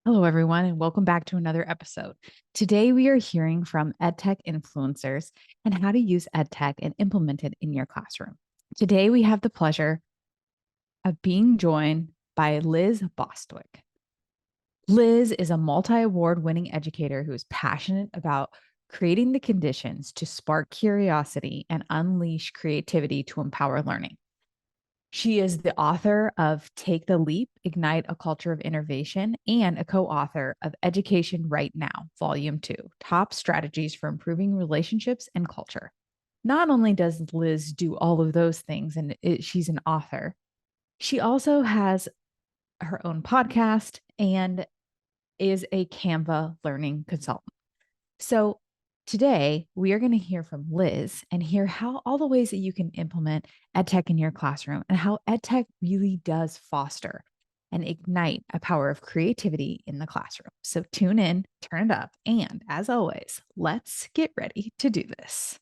Hello, everyone, and welcome back to another episode. Today, we are hearing from EdTech influencers and how to use EdTech and implement it in your classroom. Today, we have the pleasure of being joined by Lis Bostwick. Lis is a multi award winning educator who is passionate about creating the conditions to spark curiosity and unleash creativity to empower learning. She is the author of Take the Leap, Ignite a Culture of Innovation, and a co author of Education Right Now, Volume 2, Top Strategies for Improving Relationships and Culture. Not only does Lis do all of those things, and she's an author, she also has her own podcast and is a Canva learning consultant. So today we are going to hear from Lis and hear how all the ways that you can implement EdTech in your classroom and how EdTech really does foster and ignite a power of creativity in the classroom. So tune in, turn it up, and as always, let's get ready to do this.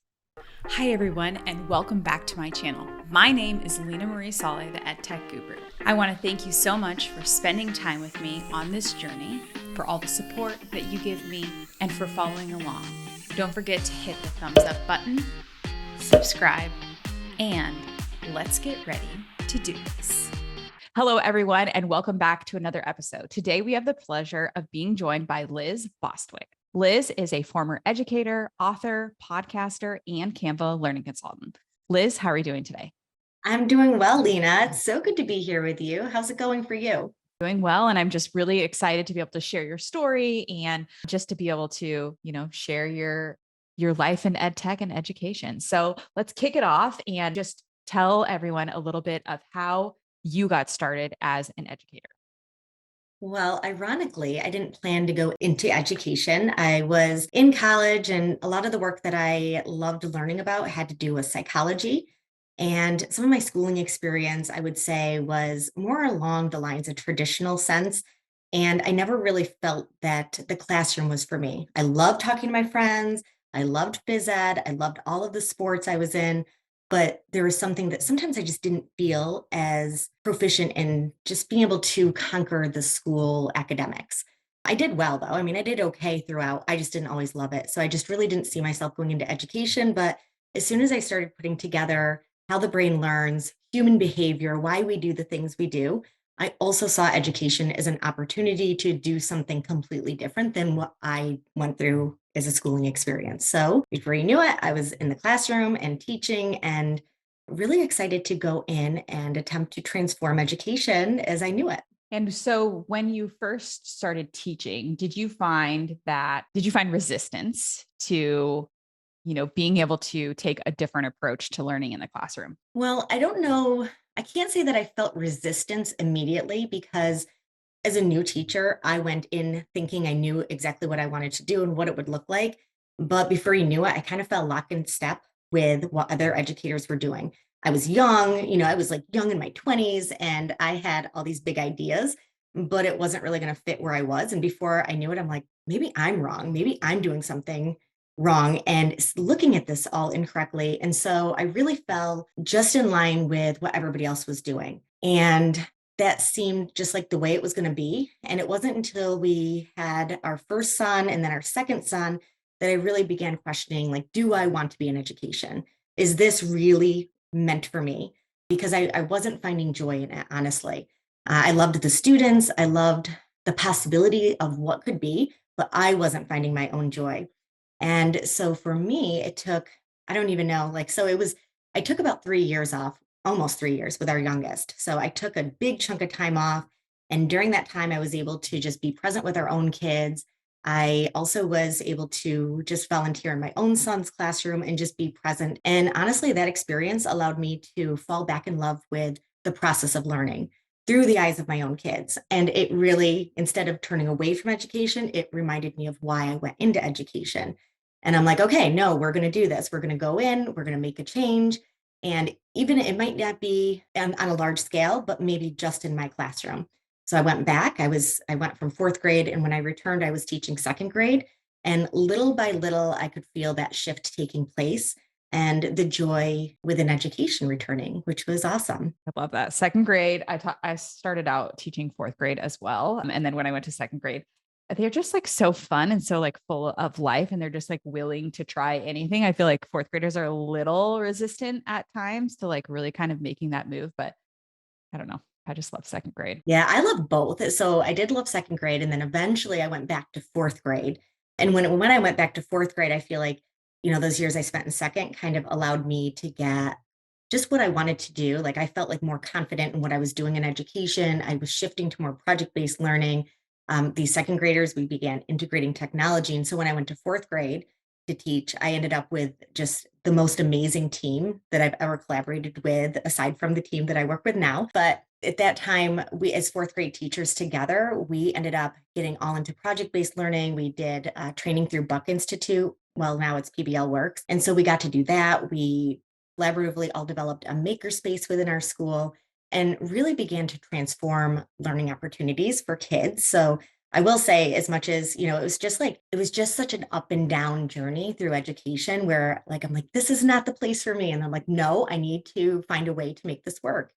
Hi, everyone, and welcome back to my channel. My name is Leena Marie Saleh, the Edtech Guru. I want to thank you so much for spending time with me on this journey, for all the support that you give me, and for following along. Don't forget to hit the thumbs up button, subscribe, and let's get ready to do this. Hello, everyone, and welcome back to another episode. Today, we have the pleasure of being joined by Lis Bostwick. Lis is a former educator, author, podcaster, and Canva learning consultant. Lis, how are you doing today? I'm doing well, Leena. It's so good to be here with you. How's it going for you? Doing well. And I'm just really excited to be able to share your story and just to be able to, share your life in ed tech and education. So let's kick it off and just tell everyone a little bit of how you got started as an educator. Well, ironically, I didn't plan to go into education. I was in college, and a lot of the work that I loved learning about had to do with psychology. And some of my schooling experience, I would say, was more along the lines of traditional sense. And I never really felt that the classroom was for me. I loved talking to my friends. I loved phys ed. I loved all of the sports I was in. But there was something that sometimes I just didn't feel as proficient in just being able to conquer the school academics. I did well, though. I mean, I did okay throughout. I just didn't always love it. So I just really didn't see myself going into education. But as soon as I started putting together how the brain learns, human behavior, why we do the things we do, I also saw education as an opportunity to do something completely different than what I went through as a schooling experience. So before you knew it, I was in the classroom and teaching and really excited to go in and attempt to transform education as I knew it. And so when you first started teaching, did you find resistance to, being able to take a different approach to learning in the classroom? Well, I don't know. I can't say that I felt resistance immediately because as a new teacher, I went in thinking I knew exactly what I wanted to do and what it would look like. But before you knew it, I kind of fell lock in step with what other educators were doing. I was young, I was like young in my 20s and I had all these big ideas, but it wasn't really going to fit where I was. And before I knew it, I'm like, maybe I'm wrong. Maybe I'm doing something wrong and looking at this all incorrectly. And so I really fell just in line with what everybody else was doing. And that seemed just like the way it was going to be. And it wasn't until we had our first son and then our second son that I really began questioning, like, do I want to be in education? Is this really meant for me? Because I wasn't finding joy in it, honestly. I loved the students. I loved the possibility of what could be, but I wasn't finding my own joy. And so for me, it took, I don't even know, I took about 3 years off, almost 3 years with our youngest. So I took a big chunk of time off. And during that time, I was able to just be present with our own kids. I also was able to just volunteer in my own son's classroom and just be present. And honestly, that experience allowed me to fall back in love with the process of learning through the eyes of my own kids. And it really, instead of turning away from education, it reminded me of why I went into education. And I'm like, okay, no, we're going to do this. We're going to go in, we're going to make a change. And even it might not be on a large scale, but maybe just in my classroom. So I went back. I went from fourth grade. And when I returned, I was teaching second grade. And little by little, I could feel that shift taking place. and the joy within education returning, which was awesome. I love that. Second grade, I started out teaching fourth grade as well. And then when I went to second grade, they're just like so fun and so like full of life, and they're just like willing to try anything. I feel like fourth graders are a little resistant at times to like really kind of making that move, but I don't know. I just love second grade. Yeah, I love both. So I did love second grade, and then eventually I went back to fourth grade. And when I went back to fourth grade, I feel like, those years I spent in second kind of allowed me to get just what I wanted to do. Like I felt like more confident in what I was doing in education. I was shifting to more project-based learning. These second graders, we began integrating technology. And so when I went to fourth grade to teach, I ended up with just the most amazing team that I've ever collaborated with, aside from the team that I work with now. But at that time, we, as fourth grade teachers together, we ended up getting all into project-based learning. We did training through Buck Institute. Well, now it's PBL Works. And so we got to do that. We collaboratively all developed a makerspace within our school and really began to transform learning opportunities for kids. So I will say, as much as, it was just such an up and down journey through education where like, I'm like, this is not the place for me. And I'm like, no, I need to find a way to make this work.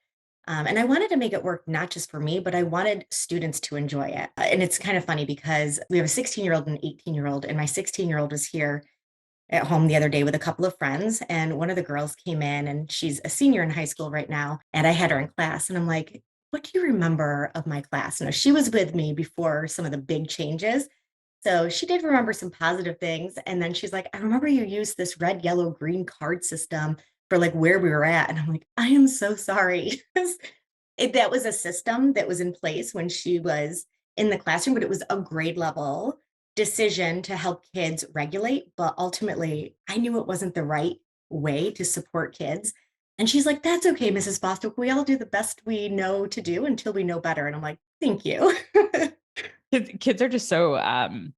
And I wanted to make it work not just for me, but I wanted students to enjoy it. And it's kind of funny because we have a 16-year-old and an 18-year-old, and my 16-year-old was here at home the other day with a couple of friends. And one of the girls came in, and she's a senior in high school right now. And I had her in class, and I'm like, what do you remember of my class? She was with me before some of the big changes. So she did remember some positive things. And then she's like, I remember you used this red, yellow, green card system for like where we were at. And I'm like, I am so sorry. That was a system that was in place when she was in the classroom, but it was a grade level decision to help kids regulate. But ultimately, I knew it wasn't the right way to support kids. And she's like, that's okay, Mrs. Bostwick. We all do the best we know to do until we know better. And I'm like, thank you. Kids are just so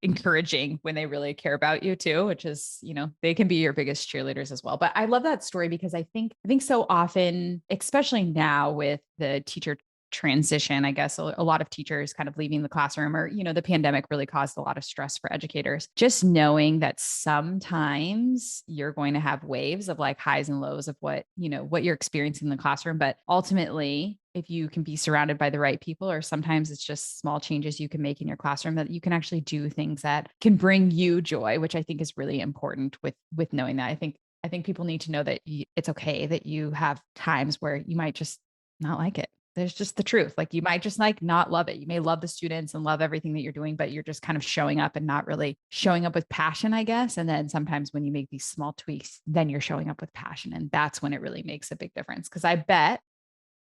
encouraging when they really care about you too, which is, they can be your biggest cheerleaders as well. But I love that story because I think so often, especially now with the teacher transition, I guess a lot of teachers kind of leaving the classroom, or, the pandemic really caused a lot of stress for educators. Just knowing that sometimes you're going to have waves of like highs and lows of what you're experiencing in the classroom. But ultimately, if you can be surrounded by the right people, or sometimes it's just small changes you can make in your classroom, that you can actually do things that can bring you joy, which I think is really important with knowing that. I think people need to know that it's okay that you have times where you might just not like it. There's just the truth. Like you might just like not love it. You may love the students and love everything that you're doing, but you're just kind of showing up and not really showing up with passion, I guess. And then sometimes when you make these small tweaks, then you're showing up with passion. And that's when it really makes a big difference. Cause I bet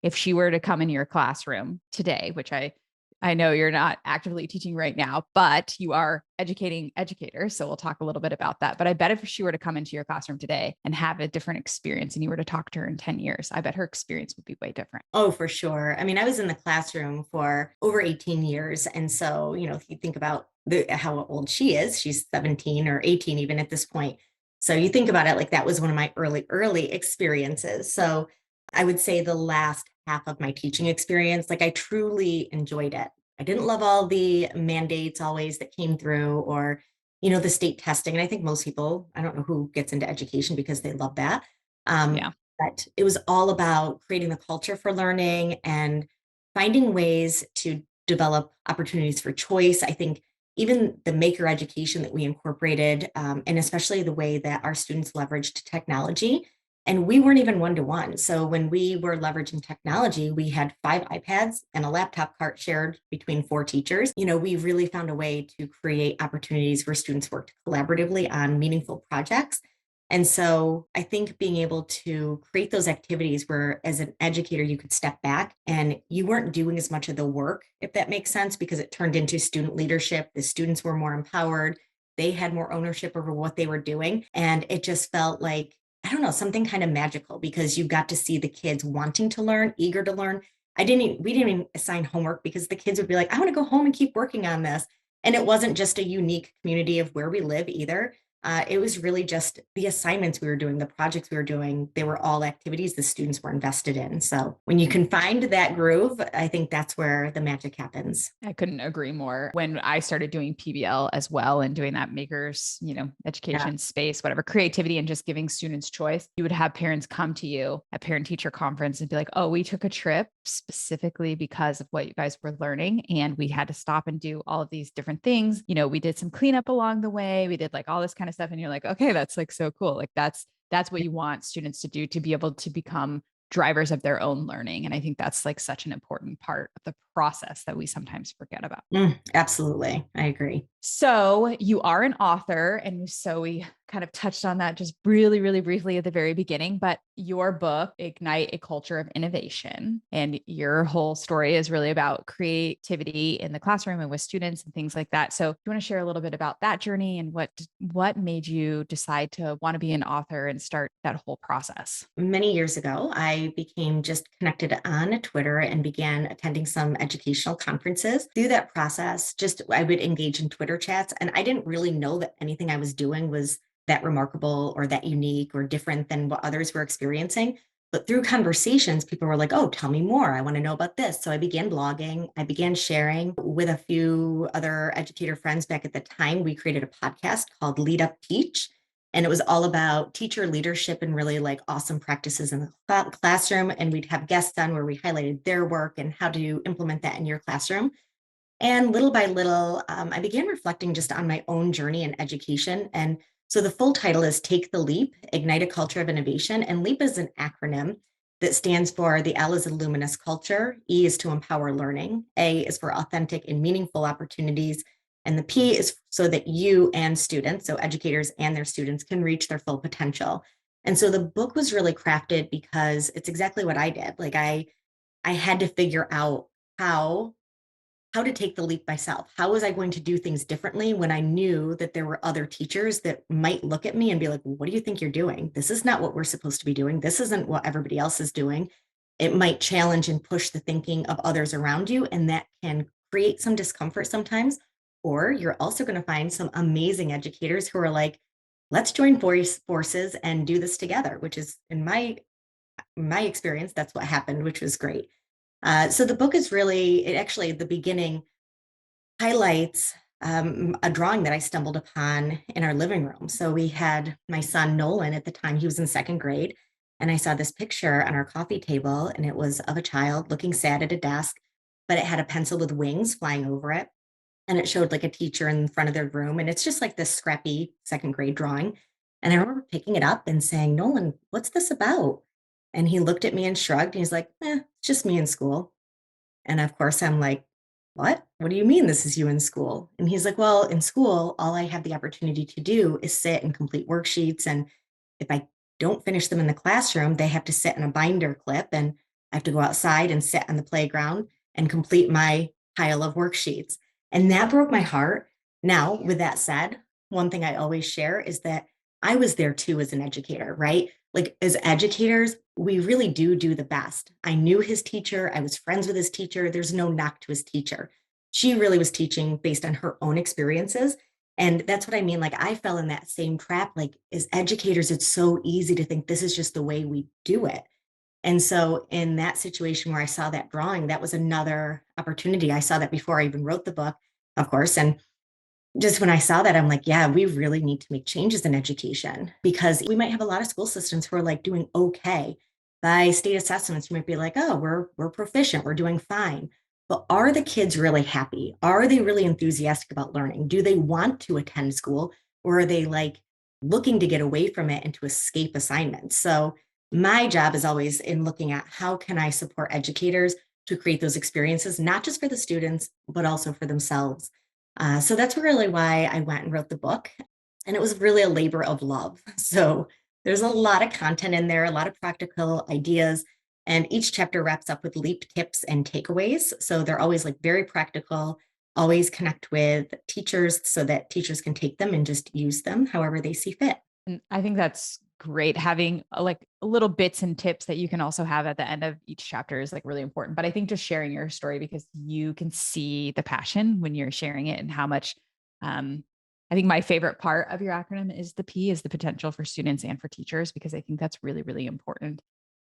if she were to come in your classroom today, which I know you're not actively teaching right now, but you are educating educators. So we'll talk a little bit about that. But I bet if she were to come into your classroom today and have a different experience, and you were to talk to her in 10 years, I bet her experience would be way different. Oh, for sure. I mean, I was in the classroom for over 18 years. And so, if you think about how old she is, she's 17 or 18 even at this point. So you think about it, like that was one of my early experiences. So I would say the last half of my teaching experience, like I truly enjoyed it. I didn't love all the mandates always that came through, or, the state testing. And I think most people, I don't know who gets into education because they love that. Yeah. But it was all about creating the culture for learning and finding ways to develop opportunities for choice. I think even the maker education that we incorporated, and especially the way that our students leveraged technology. And we weren't even one-to-one. So when we were leveraging technology, we had 5 iPads and a laptop cart shared between 4 teachers. We really found a way to create opportunities where students worked collaboratively on meaningful projects. And so I think being able to create those activities where, as an educator, you could step back and you weren't doing as much of the work, if that makes sense, because it turned into student leadership. The students were more empowered. They had more ownership over what they were doing. And it just felt like, I don't know, something kind of magical, because you got to see the kids wanting to learn, eager to learn. We didn't even assign homework because the kids would be like, I want to go home and keep working on this. And it wasn't just a unique community of where we live either. It was really just the assignments we were doing, the projects we were doing, they were all activities the students were invested in. So when you can find that groove, I think that's where the magic happens. I couldn't agree more. When I started doing PBL as well and doing that makers, Yeah. education space, whatever, creativity and just giving students choice, you would have parents come to you at parent teacher conference and be like, oh, we took a trip specifically because of what you guys were learning. And we had to stop and do all of these different things. We did some cleanup along the way. We did like all this kind of stuff. And you're like, okay, that's like so cool. Like that's what you want students to do to be able to become drivers of their own learning. And I think that's like such an important part of the process that we sometimes forget about. Absolutely. I agree. So you are an author. And so we kind of touched on that just really, really briefly at the very beginning, but your book, Ignite a Culture of Innovation, and your whole story is really about creativity in the classroom and with students and things like that. So you want to share a little bit about that journey and what made you decide to want to be an author and start that whole process? Many years ago, I became just connected on Twitter and began attending some educational conferences. Through that process, just I would engage in Twitter chats, and I didn't really know that anything I was doing was that remarkable or that unique or different than what others were experiencing. But through conversations, people were like, oh, tell me more. I want to know about this. So I began blogging. I began sharing with a few other educator friends back at the time. We created a podcast called Lead Teach, and it was all about teacher leadership and really like awesome practices in the classroom. And we'd have guests on where we highlighted their work and how to implement that in your classroom. And little by little, I began reflecting just on my own journey in education. And so the full title is Take the Leap, Ignite a Culture of Innovation. And LEAP is an acronym that stands for the L is a luminous culture, E is to empower learning, A is for authentic and meaningful opportunities, and the P is so that you and students, so educators and their students, can reach their full potential. And so the book was really crafted because it's exactly what I did. Like I had to figure out how to take the leap myself. How was I going to do things differently when I knew that there were other teachers that might look at me and be like, what do you think you're doing? This is not what we're supposed to be doing. This isn't what everybody else is doing. It might challenge and push the thinking of others around you, and that can create some discomfort sometimes. Or you're also going to find some amazing educators who are like, let's join forces and do this together, which is in my experience, that's what happened, which was great. So the book is really, it actually, at the beginning, highlights a drawing that I stumbled upon in our living room. So we had my son Nolan at the time, he was in second grade. And I saw this picture on our coffee table, and it was of a child looking sad at a desk, but it had a pencil with wings flying over it. And it showed like a teacher in front of their room. And it's just like this scrappy second grade drawing. And I remember picking it up and saying, Nolan, what's this about? And he looked at me and shrugged. And he's like, it's just me in school. And of course, I'm like, what? What do you mean this is you in school? And he's like, well, in school, all I have the opportunity to do is sit and complete worksheets. And if I don't finish them in the classroom, they have to sit in a binder clip, and I have to go outside and sit on the playground and complete my pile of worksheets. And that broke my heart. Now, with that said, one thing I always share is that I was there too as an educator, right? Like as educators, we really do the best. I knew his teacher. I was friends with his teacher. There's no knock to his teacher. She really was teaching based on her own experiences. And that's what I mean. Like I fell in that same trap. Like as educators, it's so easy to think this is just the way we do it. And so in that situation where I saw that drawing, that was another opportunity. I saw that before I even wrote the book, of course. And just when I saw that, I'm like, yeah, we really need to make changes in education, because we might have a lot of school systems who are like doing okay. By state assessments, you might be like, oh, we're proficient, we're doing fine. But are the kids really happy? Are they really enthusiastic about learning? Do they want to attend school, or are they like looking to get away from it and to escape assignments? So my job is always in looking at how can I support educators to create those experiences, not just for the students, but also for themselves. So that's really why I went and wrote the book. And it was really a labor of love. So there's a lot of content in there, a lot of practical ideas. And each chapter wraps up with LEAP tips and takeaways. So they're always like very practical, always connect with teachers so that teachers can take them and just use them however they see fit. And I think that's great. Having like little bits and tips that you can also have at the end of each chapter is like really important. But I think just sharing your story, because you can see the passion when you're sharing it and how much, um, I think my favorite part of your acronym is the P, is the potential for students and for teachers, because I think that's really, really important.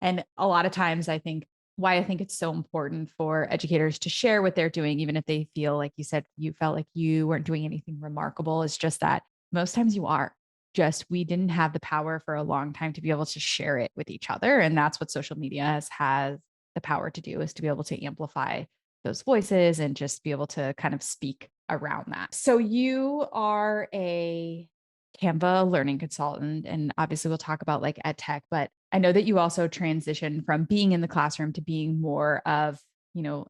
And a lot of times I think why I think it's so important for educators to share what they're doing, even if they feel like you said you felt like you weren't doing anything remarkable, is just that most times you are. Just we didn't have the power for a long time to be able to share it with each other. And that's what social media has the power to do, is to be able to amplify those voices and just be able to kind of speak around that. So you are a Canva learning consultant, and obviously we'll talk about like ed tech, but I know that you also transitioned from being in the classroom to being more of,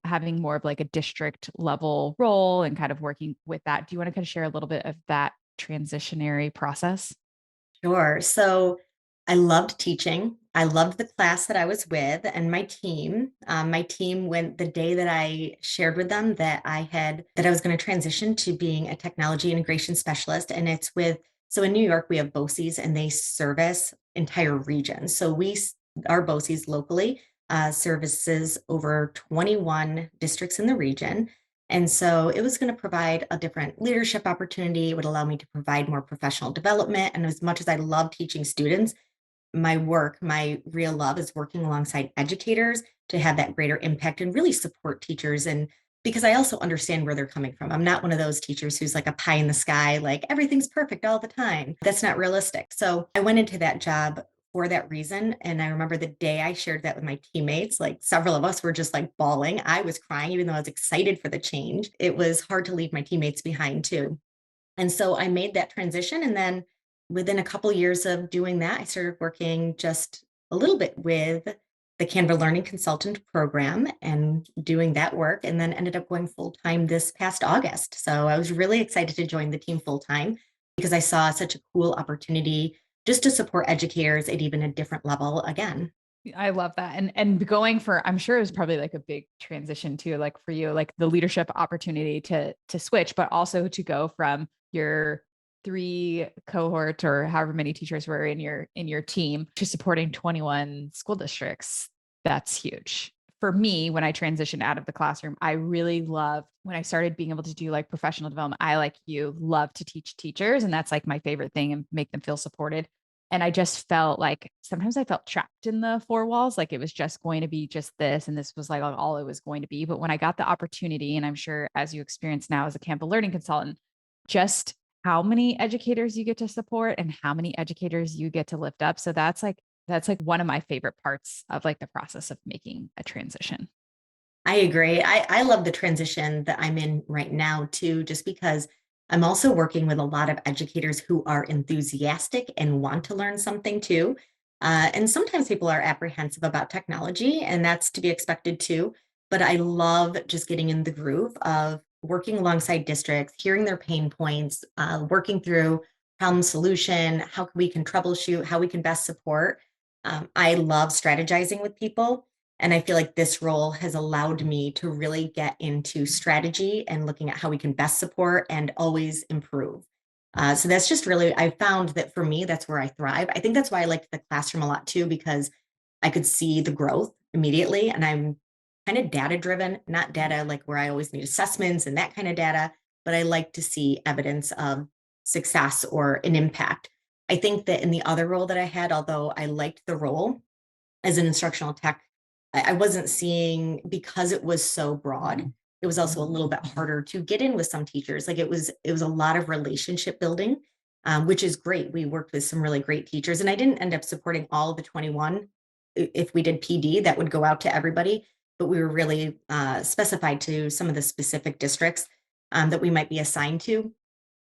having more of like a district level role and kind of working with that. Do you want to kind of share a little bit of that transitionary process? Sure. So I loved teaching. I loved the class that I was with and my team. My team went the day that I shared with them that I was going to transition to being a technology integration specialist. And it's so in New York, we have BOECES and they service entire regions. So our BOECES locally services over 21 districts in the region. And so it was going to provide a different leadership opportunity. It would allow me to provide more professional development. And as much as I love teaching students, my real love is working alongside educators to have that greater impact and really support teachers. And because I also understand where they're coming from. I'm not one of those teachers who's like a pie in the sky, like everything's perfect all the time. That's not realistic. So I went into that job for that reason. And I remember the day I shared that with my teammates, like several of us were just like bawling. I was crying, even though I was excited for the change. It was hard to leave my teammates behind too. And so I made that transition. And then within a couple years of doing that, I started working just a little bit with the Canva Learning Consultant program and doing that work, and then ended up going full time this past August. So I was really excited to join the team full time because I saw such a cool opportunity just to support educators at even a different level again. I love that. And going for, I'm sure it was probably like a big transition too, like for you, like the leadership opportunity to switch, but also to go from your 3 cohort or however many teachers were in your team to supporting 21 school districts. That's huge. For me, when I transitioned out of the classroom, I really loved when I started being able to do like professional development. I, like you, love to teach teachers, and that's like my favorite thing, and make them feel supported. And I just felt like sometimes I felt trapped in the 4 walls, like it was just going to be just this, and this was like all it was going to be. But when I got the opportunity, and I'm sure as you experience now as a Canva learning consultant, just how many educators you get to support and how many educators you get to lift up. So that's like one of my favorite parts of like the process of making a transition. I agree. I love the transition that I'm in right now too, just because I'm also working with a lot of educators who are enthusiastic and want to learn something too. And sometimes people are apprehensive about technology, and that's to be expected too. But I love just getting in the groove of working alongside districts, hearing their pain points, working through problem solution, how we can troubleshoot, how we can best support. I love strategizing with people. And I feel like this role has allowed me to really get into strategy and looking at how we can best support and always improve. So that's just really, I found that for me, that's where I thrive. I think that's why I liked the classroom a lot too, because I could see the growth immediately. And I'm kind of data driven, not data like where I always need assessments and that kind of data, but I like to see evidence of success or an impact. I think that in the other role that I had, although I liked the role as an instructional tech, I wasn't seeing, because it was so broad. It was also a little bit harder to get in with some teachers. Like it was a lot of relationship building, which is great. We worked with some really great teachers, and I didn't end up supporting all of the 21. If we did PD, that would go out to everybody, but we were really specified to some of the specific districts that we might be assigned to.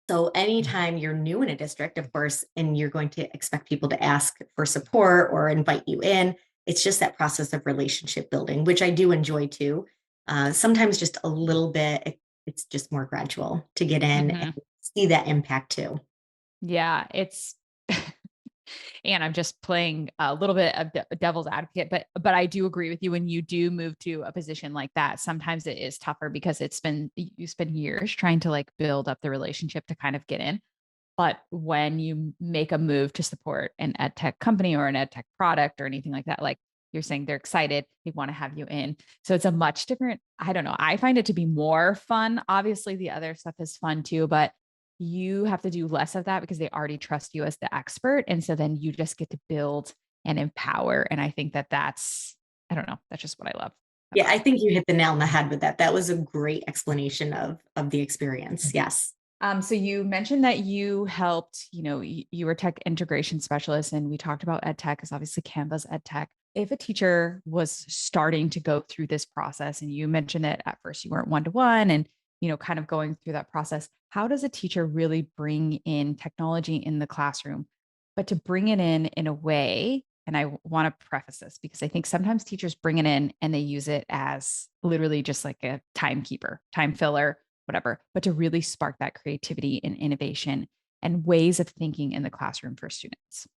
So anytime you're new in a district, of course, and you're going to expect people to ask for support or invite you in, it's just that process of relationship building, which I do enjoy too. Sometimes just a little bit, it's just more gradual to get in and Mhm. see that impact too. Yeah, it's and I'm just playing a little bit of devil's advocate, but I do agree with you. When you do move to a position like that, sometimes it is tougher because you spend years trying to like build up the relationship to kind of get in. But when you make a move to support an ed tech company or an ed tech product or anything like that, like you're saying, they're excited, they want to have you in. So it's a much different, I don't know. I find it to be more fun. Obviously, the other stuff is fun too, but you have to do less of that because they already trust you as the expert. And so then you just get to build and empower. And I think that I don't know, that's just what I love Yeah, about I it. think you hit the nail on the head with that. That was a great explanation of the experience. Yes. So you mentioned that you helped, you were tech integration specialist, and we talked about ed tech because obviously Canva's ed tech. If a teacher was starting to go through this process, and you mentioned that at first you weren't one-to-one and, kind of going through that process, how does a teacher really bring in technology in the classroom, but to bring it in a way, and I want to preface this because I think sometimes teachers bring it in and they use it as literally just like a timekeeper, time filler, whatever, but to really spark that creativity and innovation and ways of thinking in the classroom for students.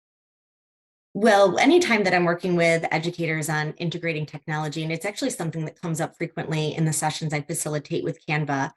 Well, anytime that I'm working with educators on integrating technology, and it's actually something that comes up frequently in the sessions I facilitate with Canva,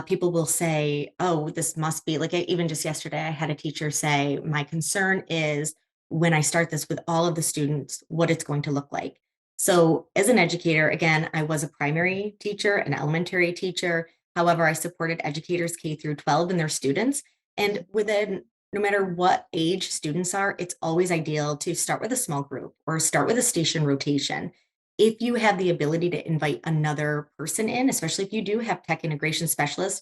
people will say, oh, this must be like, even just yesterday, I had a teacher say, my concern is when I start this with all of the students, what it's going to look like. So as an educator, again, I was a primary teacher, an elementary teacher. However, I supported educators K through 12 and their students. And within no matter what age students are, it's always ideal to start with a small group or start with a station rotation. If you have the ability to invite another person in, especially if you do have tech integration specialists,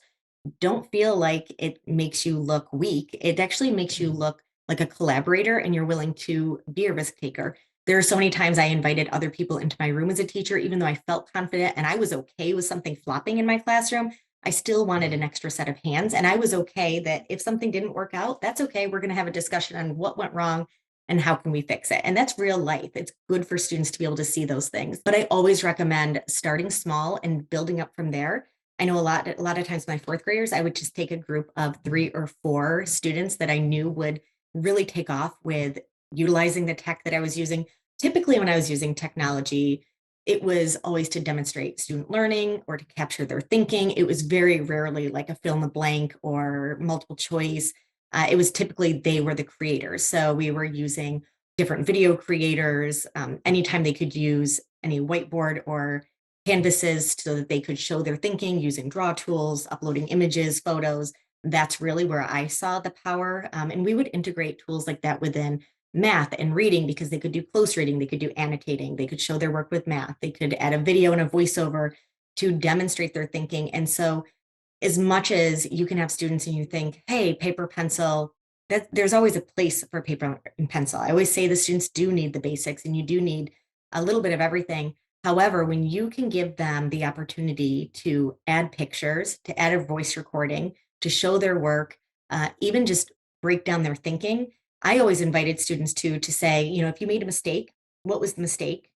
don't feel like it makes you look weak. It actually makes you look like a collaborator and you're willing to be a risk taker. There are so many times I invited other people into my room as a teacher, even though I felt confident and I was okay with something flopping in my classroom. I still wanted an extra set of hands. And I was okay that if something didn't work out, that's okay. We're going to have a discussion on what went wrong and how can we fix it. And that's real life. It's good for students to be able to see those things. But I always recommend starting small and building up from there. I know a lot of times my fourth graders, I would just take a group of 3 or 4 students that I knew would really take off with utilizing the tech that I was using. Typically, when I was using technology, it was always to demonstrate student learning or to capture their thinking. It was very rarely like a fill in the blank or multiple choice. It was typically they were the creators. So we were using different video creators. Anytime they could use any whiteboard or canvases so that they could show their thinking using draw tools, uploading images, photos. That's really where I saw the power. And we would integrate tools like that within math and reading because they could do close reading, they could do annotating, they could show their work with math, they could add a video and a voiceover to demonstrate their thinking. And so as much as you can have students and you think, hey, paper, pencil, that there's always a place for paper and pencil. I always say the students do need the basics and you do need a little bit of everything. However, when you can give them the opportunity to add pictures, to add a voice recording, to show their work, even just break down their thinking, I always invited students to say, if you made a mistake, what was the mistake?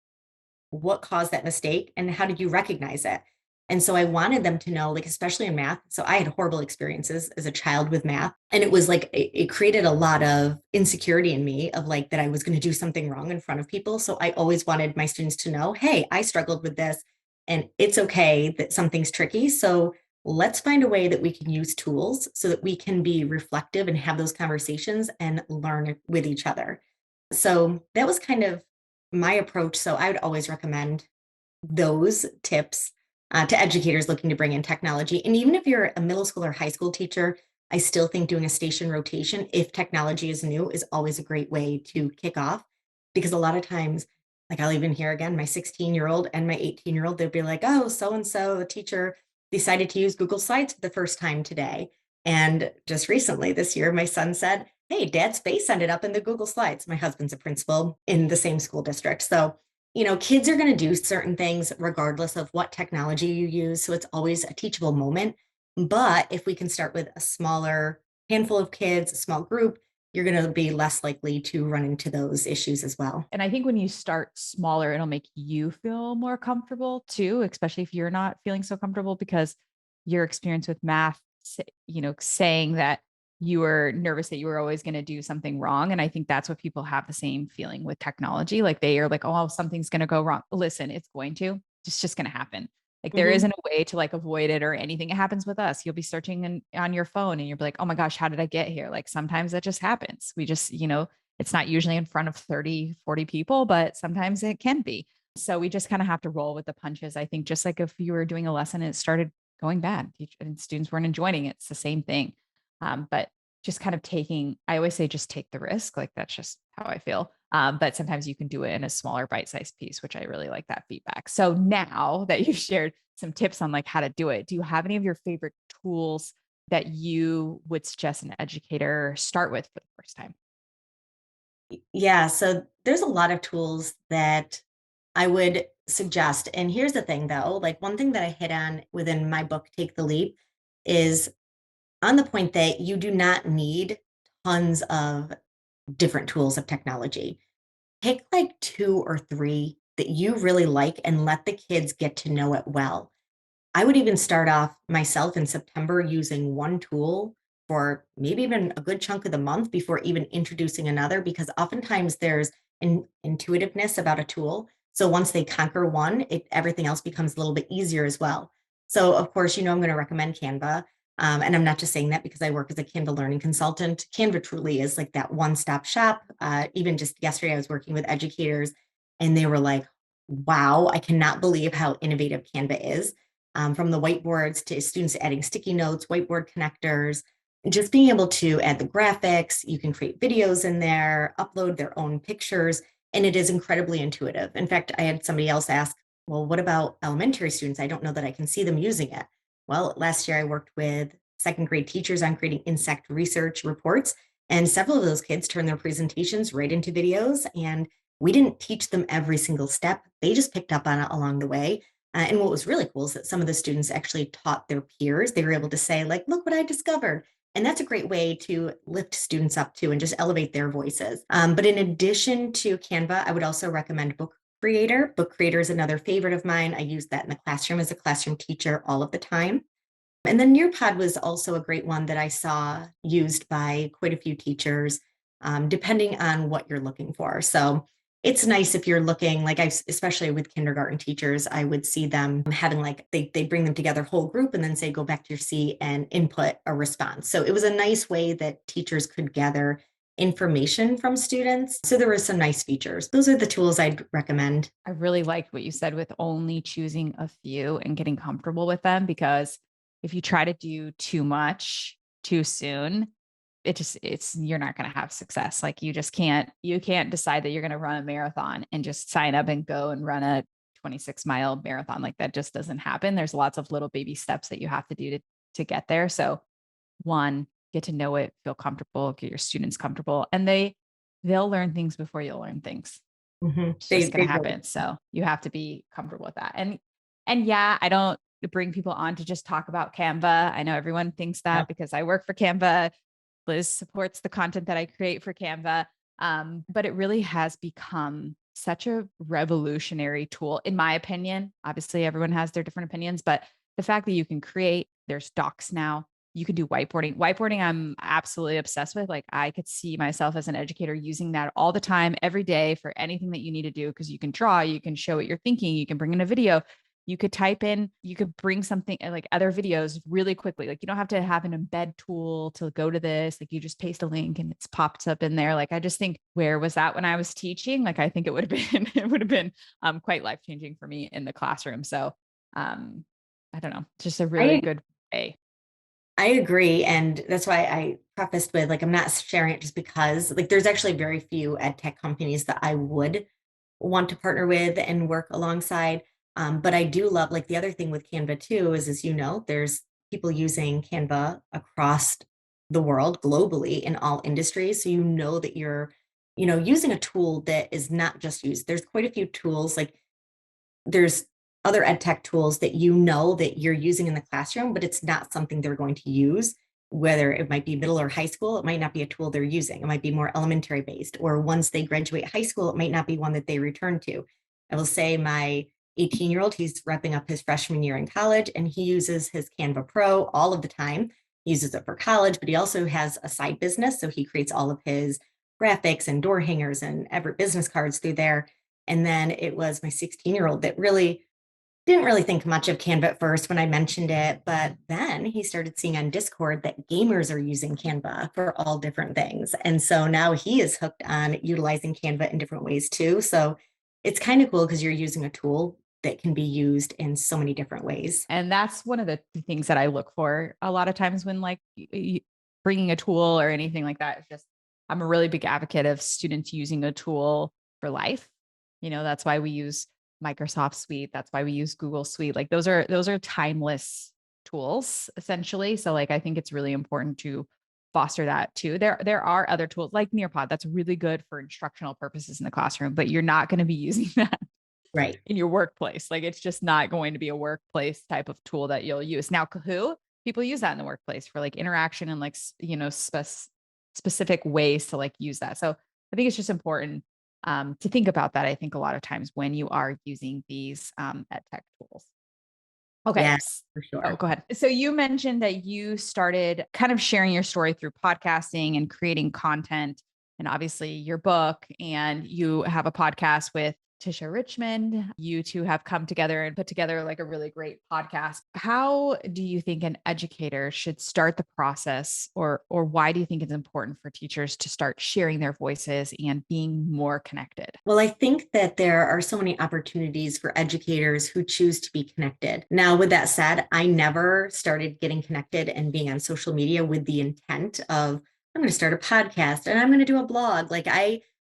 What caused that mistake? And how did you recognize it? And so I wanted them to know, like, especially in math. So I had horrible experiences as a child with math. And it was like, it created a lot of insecurity in me of like that I was going to do something wrong in front of people. So I always wanted my students to know, hey, I struggled with this and it's okay that something's tricky. So let's find a way that we can use tools so that we can be reflective and have those conversations and learn with each other. So that was kind of my approach. So I would always recommend those tips to educators looking to bring in technology. And even if you're a middle school or high school teacher, I still think doing a station rotation, if technology is new, is always a great way to kick off. Because a lot of times, like I'll even hear again, my 16-year-old and my 18-year-old, they'll be like, oh, so and so, the teacher decided to use Google Slides for the first time today. And just recently this year, my son said, hey, dad's face ended up in the Google Slides. My husband's a principal in the same school district. So kids are going to do certain things regardless of what technology you use. So it's always a teachable moment. But if we can start with a smaller handful of kids, a small group, you're going to be less likely to run into those issues as well. And I think when you start smaller, it'll make you feel more comfortable too, especially if you're not feeling so comfortable because your experience with math, saying that you were nervous that you were always going to do something wrong. And I think that's what people have the same feeling with technology. Like they are like, oh, something's going to go wrong. Listen, it's going to, it's just going to happen. Like there Mhm. isn't a way to like avoid it or anything. It happens with us. You'll be searching on your phone and you'll be like, oh my gosh, how did I get here? Like sometimes that just happens. We just, it's not usually in front of 30, 40 people, but sometimes it can be. So we just kind of have to roll with the punches. I think just like if you were doing a lesson and it started going bad and students weren't enjoying it, it's the same thing. But just kind of I always say, just take the risk. Like that's just how I feel. But sometimes you can do it in a smaller bite-sized piece, which I really like that feedback. So now that you've shared some tips on like how to do it, do you have any of your favorite tools that you would suggest an educator start with for the first time? Yeah, so there's a lot of tools that I would suggest. And here's the thing though, like one thing that I hit on within my book, Take the Leap, is on the point that you do not need tons of different tools of technology. Pick like two or three that you really like and let the kids get to know it well. I would even start off myself in September using one tool for maybe even a good chunk of the month before even introducing another, because oftentimes there's intuitiveness about a tool. So once they conquer one, everything else becomes a little bit easier as well. So, of course, I'm going to recommend Canva. And I'm not just saying that because I work as a Canva Learning Consultant. Canva truly is like that one stop shop. Even just yesterday, I was working with educators and they were like, wow, I cannot believe how innovative Canva is, from the whiteboards to students adding sticky notes, whiteboard connectors, just being able to add the graphics. You can create videos in there, upload their own pictures, and it is incredibly intuitive. In fact, I had somebody else ask, well, what about elementary students? I don't know that I can see them using it. Well, last year I worked with second grade teachers on creating insect research reports, and several of those kids turned their presentations right into videos. And we didn't teach them every single step, they just picked up on it along the way. And what was really cool is that some of the students actually taught their peers. They were able to say, like, look what I discovered. And that's a great way to lift students up too and just elevate their voices. But in addition to Canva, I would also recommend Book Creator. Book Creator is another favorite of mine. I use that in the classroom as a classroom teacher all of the time. And then Nearpod was also a great one that I saw used by quite a few teachers, depending on what you're looking for. So it's nice if you're looking, like, especially with kindergarten teachers, I would see them having like they bring them together whole group and then say go back to your seat and input a response. So it was a nice way that teachers could gather information from students. So there were some nice features. Those are the tools I'd recommend. I really liked what you said with only choosing a few and getting comfortable with them, because if you try to do too much too soon, you're not going to have success. Like you can't decide that you're going to run a marathon and just sign up and go and run a 26-mile marathon. Like that just doesn't happen. There's lots of little baby steps that you have to do to get there. So one, get to know it, feel comfortable, get your students comfortable, and they'll learn things before you'll learn things. Mhm. It's They just going they to really. happen. So you have to be comfortable with that. And yeah, I don't bring people on to just talk about Canva. I know everyone thinks Yep. that because I work for Canva. Liz supports the content that I create for Canva. But it really has become such a revolutionary tool, in my opinion. Obviously, everyone has their different opinions, but the fact that you can create, there's docs now, you can do whiteboarding. Whiteboarding, I'm absolutely obsessed with. Like, I could see myself as an educator using that all the time, every day for anything that you need to do, because you can draw, you can show what you're thinking, you can bring in a video, you could type in, you could bring something like other videos really quickly. Like you don't have to have an embed tool to go to this. Like you just paste a link and it's popped up in there. Like I just think, where was that when I was teaching? Like I think it would have been it would have been quite life changing for me in the classroom. So um, I don't know, just a really I good way. I agree. And that's why I prefaced with like, I'm not sharing it just because, like, there's actually very few ed tech companies that I would want to partner with and work alongside. But I do love, like, the other thing with Canva too is, there's people using Canva across the world globally in all industries. So that you're, using a tool that is not just used. There's quite a few tools, like there's other ed tech tools that that you're using in the classroom, but it's not something they're going to use. Whether it might be middle or high school, it might not be a tool they're using. It might be more elementary based, or once they graduate high school, it might not be one that they return to. I will say my 18-year-old, he's wrapping up his freshman year in college, and he uses his Canva Pro all of the time. He uses it for college, but he also has a side business. So he creates all of his graphics and door hangers and ever business cards through there. And then it was my 16-year-old that really didn't really think much of Canva at first when I mentioned it, but then he started seeing on Discord that gamers are using Canva for all different things. And so now he is hooked on utilizing Canva in different ways too. So it's kind of cool because you're using a tool that can be used in so many different ways. And that's one of the things that I look for a lot of times when bringing a tool or anything like that. It's just, I'm a really big advocate of students using a tool for life. That's why we use Microsoft Suite. That's why we use Google Suite. Like those are timeless tools essentially. So like, I think it's really important to foster that too. There are other tools like Nearpod that's really good for instructional purposes in the classroom, but you're not going to be using that Right. in your workplace. Like it's just not going to be a workplace type of tool that you'll use. Now, Kahoot, people use that in the workplace for like interaction and like, specific ways to like use that. So I think it's just important to think about that. I think a lot of times when you are using these ed tech tools. Okay. Yeah, for Oh, sure. go ahead. So you mentioned that you started kind of sharing your story through podcasting and creating content, and obviously your book, and you have a podcast with Tisha Richmond. You two have come together and put together like a really great podcast. How do you think an educator should start the process, or why do you think it's important for teachers to start sharing their voices and being more connected? Well, I think that there are so many opportunities for educators who choose to be connected. Now, with that said, I never started getting connected and being on social media with the intent of, I'm going to start a podcast and I'm going to do a blog.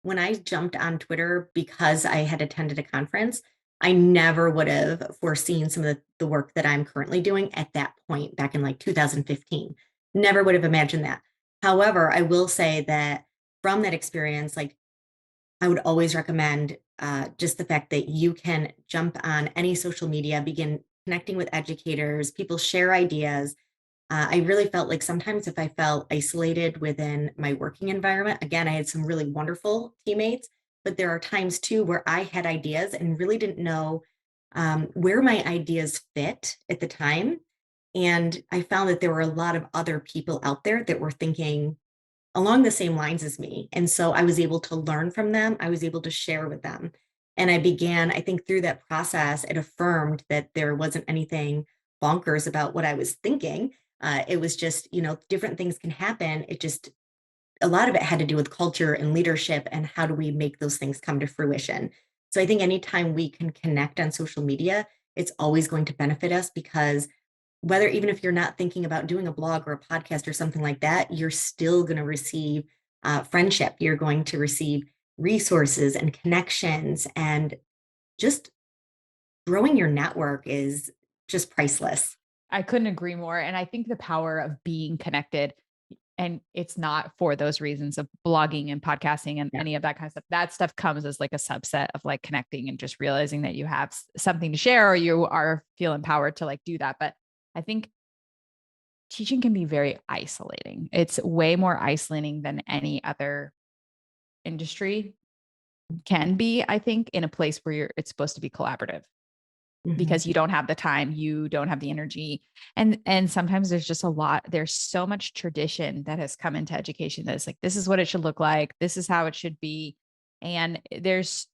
When I jumped on Twitter because I had attended a conference, I never would have foreseen some of the work that I'm currently doing at that point back in like 2015. Never would have imagined that. However, I will say that from that experience, like I would always recommend just the fact that you can jump on any social media, begin connecting with educators, people share ideas. I really felt like sometimes if I felt isolated within my working environment, again, I had some really wonderful teammates, but there are times too where I had ideas and really didn't know where my ideas fit at the time. And I found that there were a lot of other people out there that were thinking along the same lines as me. And so I was able to learn from them. I was able to share with them. And I think through that process, it affirmed that there wasn't anything bonkers about what I was thinking. It was just, different things can happen. A lot of it had to do with culture and leadership and how do we make those things come to fruition. So I think anytime we can connect on social media, it's always going to benefit us because even if you're not thinking about doing a blog or a podcast or something like that, you're still going to receive friendship. You're going to receive resources and connections, and just growing your network is just priceless. I couldn't agree more. And I think the power of being connected, and it's not for those reasons of blogging and podcasting and Yeah. any of that kind of stuff. That stuff comes as like a subset of like connecting and just realizing that you have something to share or you feel empowered to like do that. But I think teaching can be very isolating. It's way more isolating than any other industry can be, I think, in a place where it's supposed to be collaborative, Mhm. because you don't have the time, you don't have the energy. And sometimes there's so much tradition that has come into education that is like, this is what it should look like, this is how it should be. And there's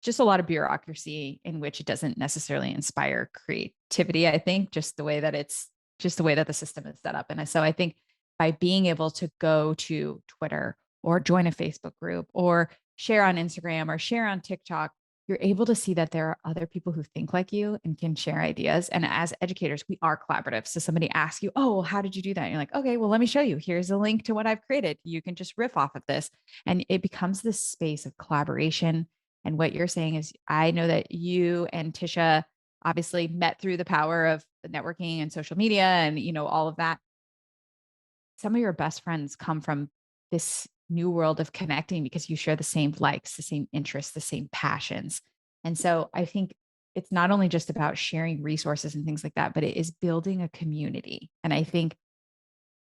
just a lot of bureaucracy in which it doesn't necessarily inspire creativity. I think just the way that the system is set up. And so I think by being able to go to Twitter or join a Facebook group or share on Instagram or share on TikTok, you're able to see that there are other people who think like you and can share ideas. And as educators, we are collaborative. So somebody asks you, oh, well, how did you do that? And you're like, okay, well, let me show you. Here's a link to what I've created. You can just riff off of this. And it becomes this space of collaboration. And what you're saying is, I know that you and Tisha obviously met through the power of networking and social media and, all of that. Some of your best friends come from this new world of connecting because you share the same likes, the same interests, the same passions. And so I think it's not only just about sharing resources and things like that, but it is building a community. And I think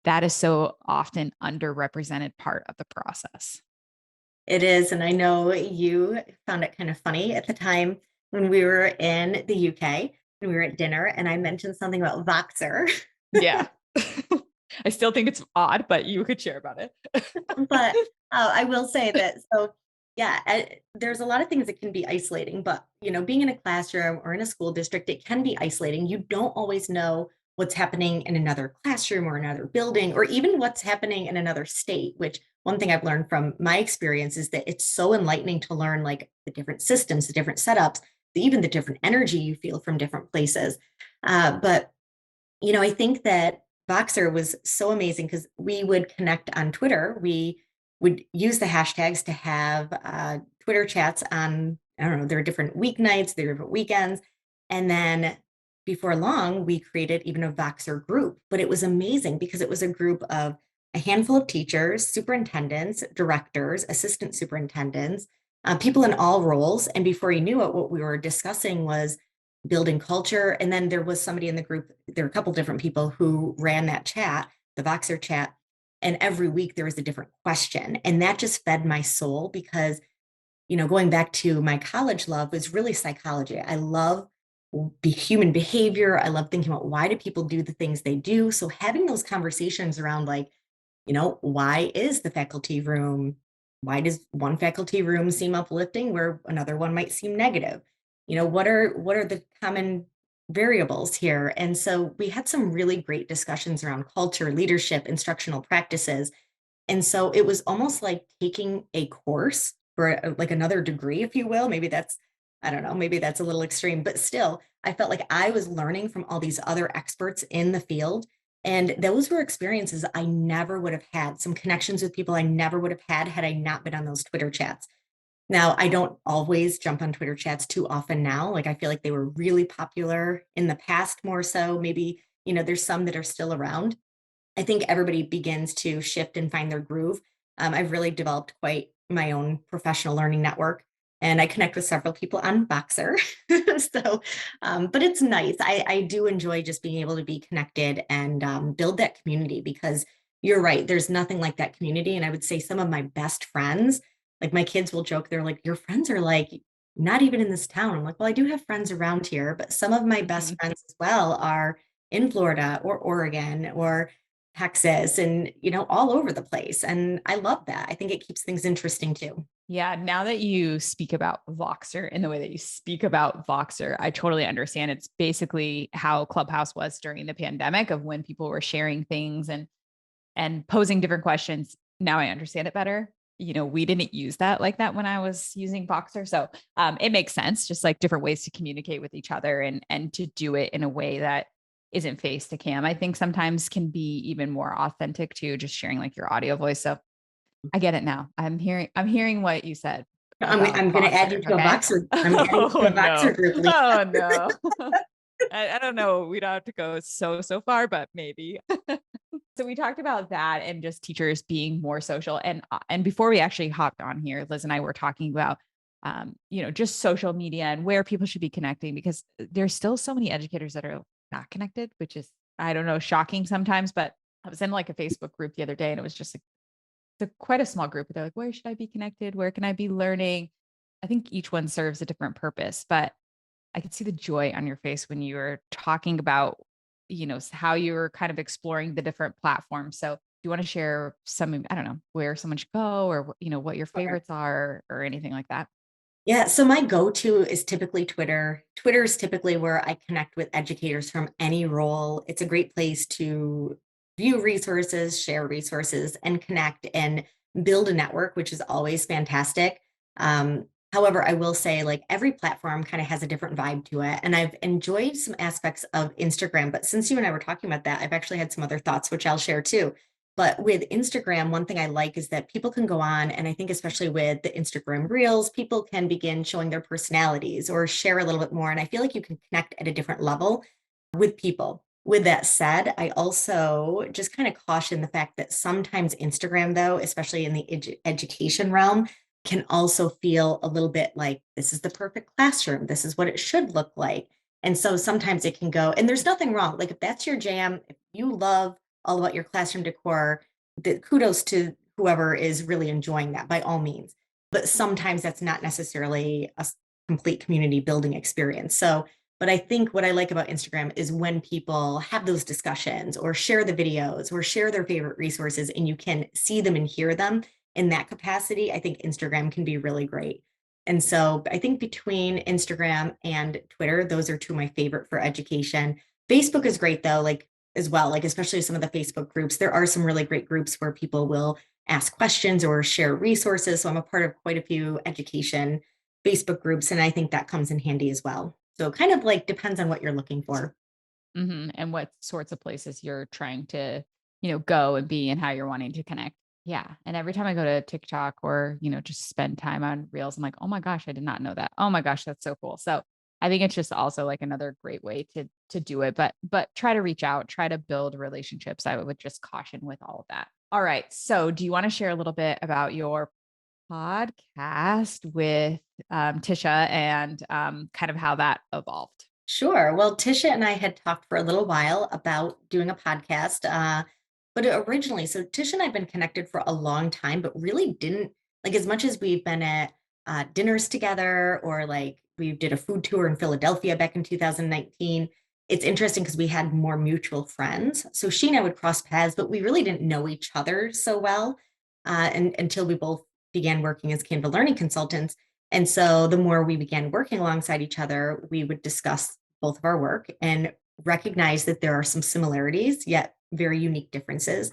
that is so often underrepresented part of the process. It is. And I know you found it kind of funny at the time when we were in the UK and we were at dinner and I mentioned something about Voxer. Yeah. I still think it's odd, but you could share about it. But I will say that, so yeah, there's a lot of things that can be isolating, but being in a classroom or in a school district, it can be isolating. You don't always know what's happening in another classroom or another building, or even what's happening in another state, which one thing I've learned from my experience is that it's so enlightening to learn like the different systems, the different setups, even the different energy you feel from different places. But I think that BOECES was so amazing because we would connect on Twitter. We would use the hashtags to have Twitter chats on, I don't know, there are different weeknights, there are different weekends. And then before long, we created even a BOECES group. But it was amazing because it was a group of a handful of teachers, superintendents, directors, assistant superintendents, people in all roles. And before you knew it, what we were discussing was building culture. And then there was somebody in the group, there were a couple different people who ran that chat, the BOECES chat. And every week there was a different question. And that just fed my soul because, going back to my college love was really psychology. I love human behavior. I love thinking about why do people do the things they do. So having those conversations around why is the faculty room, why does one faculty room seem uplifting where another one might seem negative? What are the common variables here? And so we had some really great discussions around culture, leadership, instructional practices. And so it was almost like taking a course for like another degree, if you will. I don't know, maybe that's a little extreme, but still, I felt like I was learning from all these other experts in the field. And those were experiences I never would have had, some connections with people I never would have had I not been on those Twitter chats. Now, I don't always jump on Twitter chats too often now. Like I feel like they were really popular in the past more so. Maybe, there's some that are still around. I think everybody begins to shift and find their groove. I've really developed quite my own professional learning network, and I connect with several people on BOECES. So, but it's nice. I do enjoy just being able to be connected and build that community because you're right. There's nothing like that community. And I would say some of my best friends, like my kids will joke, they're like, your friends are like not even in this town. I'm like, well, I do have friends around here, but some of my best friends as well are in Florida or Oregon or Texas and, all over the place. And I love that. I think it keeps things interesting too. Yeah. Now that you speak about Voxer in the way that you speak about Voxer, I totally understand. It's basically how Clubhouse was during the pandemic of when people were sharing things and posing different questions. Now I understand it better. We didn't use that like that when I was using Voxer. So it makes sense, just like different ways to communicate with each other and to do it in a way that isn't face to cam. I think sometimes can be even more authentic too, just sharing like your audio voice. So I get it now. I'm hearing what you said about I'm going to add you Voxer. to a Okay. Voxer. I'm adding you to Oh a no. Voxer group. Lee. Oh no. I don't know. We don't have to go so far, but maybe. So we talked about that and just teachers being more social. And before we actually hopped on here, Liz and I were talking about just social media and where people should be connecting because there's still so many educators that are not connected, which is, I don't know, shocking sometimes. But I was in like a Facebook group the other day and it was just quite a small group. They're like, where should I be connected? Where can I be learning? I think each one serves a different purpose, but I could see the joy on your face when you were talking about, how you were kind of exploring the different platforms. So do you want to share some, I don't know, where someone should go or, what your favorites are or anything like that? Yeah, so my go-to is typically Twitter. Twitter is typically where I connect with educators from any role. It's a great place to view resources, share resources, and connect and build a network, which is always fantastic. However, I will say like every platform kind of has a different vibe to it. And I've enjoyed some aspects of Instagram, but since you and I were talking about that, I've actually had some other thoughts, which I'll share too. But with Instagram, one thing I like is that people can go on, and I think especially with the Instagram Reels, people can begin showing their personalities or share a little bit more. And I feel like you can connect at a different level with people. With that said, I also just kind of caution the fact that sometimes Instagram, though, especially in the education realm, can also feel a little bit like this is the perfect classroom. This is what it should look like. And so sometimes it can go, and there's nothing wrong. Like if that's your jam, if you love all about your classroom decor, the kudos to whoever is really enjoying that by all means. But sometimes that's not necessarily a complete community building experience. So, but I think what I like about Instagram is when people have those discussions or share the videos or share their favorite resources and you can see them and hear them in that capacity. I think Instagram can be really great. And so I think between Instagram and Twitter, those are two of my favorite for education. Facebook is great though, like as well, like especially some of the Facebook groups. There are some really great groups where people will ask questions or share resources. So I'm a part of quite a few education Facebook groups, and I think that comes in handy as well. So kind of like depends on what you're looking for. And what sorts of places you're trying to, go and be and how you're wanting to connect. Yeah. And every time I go to TikTok or, just spend time on Reels, I'm like, oh my gosh, I did not know that. Oh my gosh, that's so cool. So I think it's just also like another great way to do it. But try to reach out, try to build relationships. I would just caution with all of that. All right. So do you want to share a little bit about your podcast with Tisha and kind of how that evolved? Sure. Well, Tisha and I had talked for a little while about doing a podcast. But originally, so Tisha and I have been connected for a long time, but really didn't like as much as we've been at dinners together or like we did a food tour in Philadelphia back in 2019. It's interesting because we had more mutual friends. So she and I would cross paths, but we really didn't know each other so well and until we both began working as Canva Learning Consultants. And so the more we began working alongside each other, we would discuss both of our work and recognize that there are some similarities, yet very unique differences.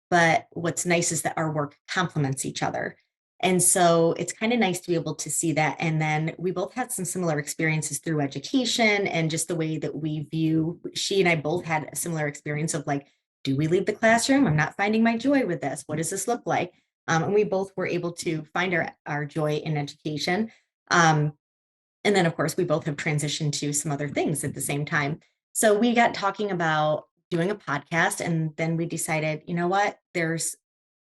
But what's nice is that our work complements each other. And so it's kind of nice to be able to see that. And then we both had some similar experiences through education and just the way that we view, she and I both had a similar experience of like, do we leave the classroom? I'm not finding my joy with this. What does this look like? And we both were able to find our joy in education. Um, and then, of course, we both have transitioned to some other things at the same time. So we got talking about doing a podcast, and then we decided, you know what? There's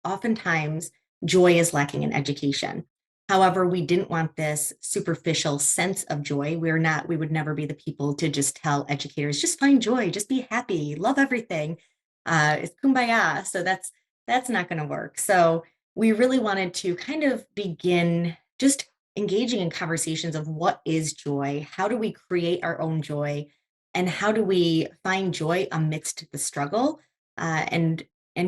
oftentimes joy is lacking in education. However, we didn't want this superficial sense of joy. We would never be the people to just tell educators, just find joy, just be happy, love everything. It's kumbaya. So that's not going to work. So we really wanted to kind of begin just engaging in conversations of what is joy, how do we create our own joy, and how do we find joy amidst the struggle, and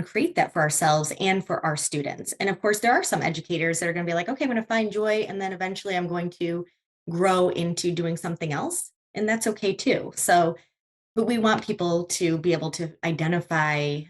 create that for ourselves and for our students. And of course, there are some educators that are going to be like, okay, I'm going to find joy, and then eventually I'm going to grow into doing something else, and that's okay too. So, but we want people to be able to identify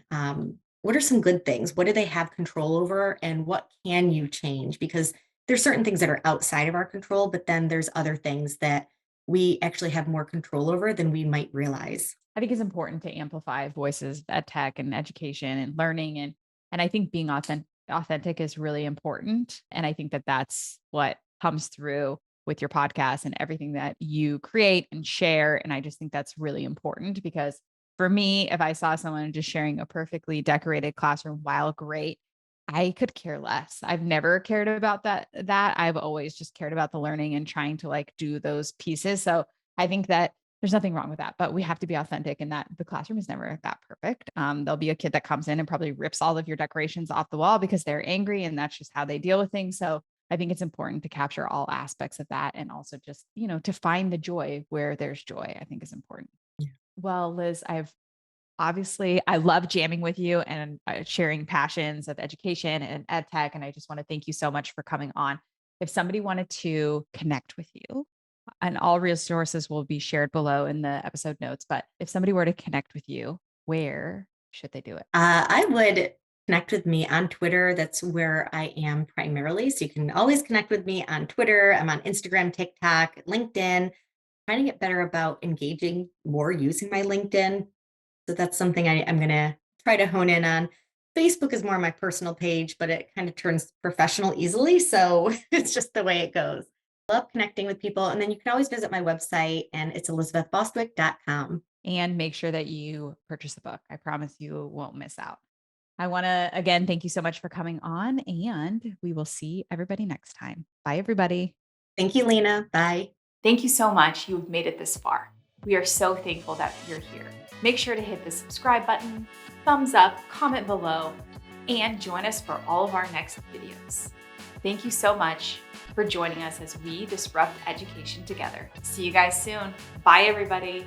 what are some good things, what do they have control over, and what can you change, because there's certain things that are outside of our control, but then there's other things that we actually have more control over than we might realize. I think it's important to amplify voices at tech and education and learning. And I think being authentic is really important. And I think that that's what comes through with your podcast and everything that you create and share. And I just think that's really important because for me, if I saw someone just sharing a perfectly decorated classroom, while great, I could care less. I've never cared about that. I've always just cared about the learning and trying to like do those pieces. So I think that there's nothing wrong with that, but we have to be authentic in that the classroom is never that perfect. There'll be a kid that comes in and probably rips all of your decorations off the wall because they're angry and that's just how they deal with things. So I think it's important to capture all aspects of that and also just, to find the joy where there's joy, I think is important. Yeah. Well, Liz, obviously I love jamming with you and sharing passions of education and ed tech. And I just want to thank you so much for coming on. If somebody wanted to connect with you, and all resources will be shared below in the episode notes, but if somebody were to connect with you, where should they do it? I would connect with me on Twitter. That's where I am primarily. So you can always connect with me on Twitter. I'm on Instagram, TikTok, LinkedIn, trying to get better about engaging more using my LinkedIn. So that's something I'm going to try to hone in on. Facebook is more my personal page, but it kind of turns professional easily. So it's just the way it goes. Love connecting with people. And then you can always visit my website, and it's elisabethbostwick.com. And make sure that you purchase the book. I promise you won't miss out. I want to, again, thank you so much for coming on, and we will see everybody next time. Bye, everybody. Thank you, Leena. Bye. Thank you so much. You've made it this far. We are so thankful that you're here. Make sure to hit the subscribe button, thumbs up, comment below, and join us for all of our next videos. Thank you so much for joining us as we disrupt education together. See you guys soon. Bye, everybody.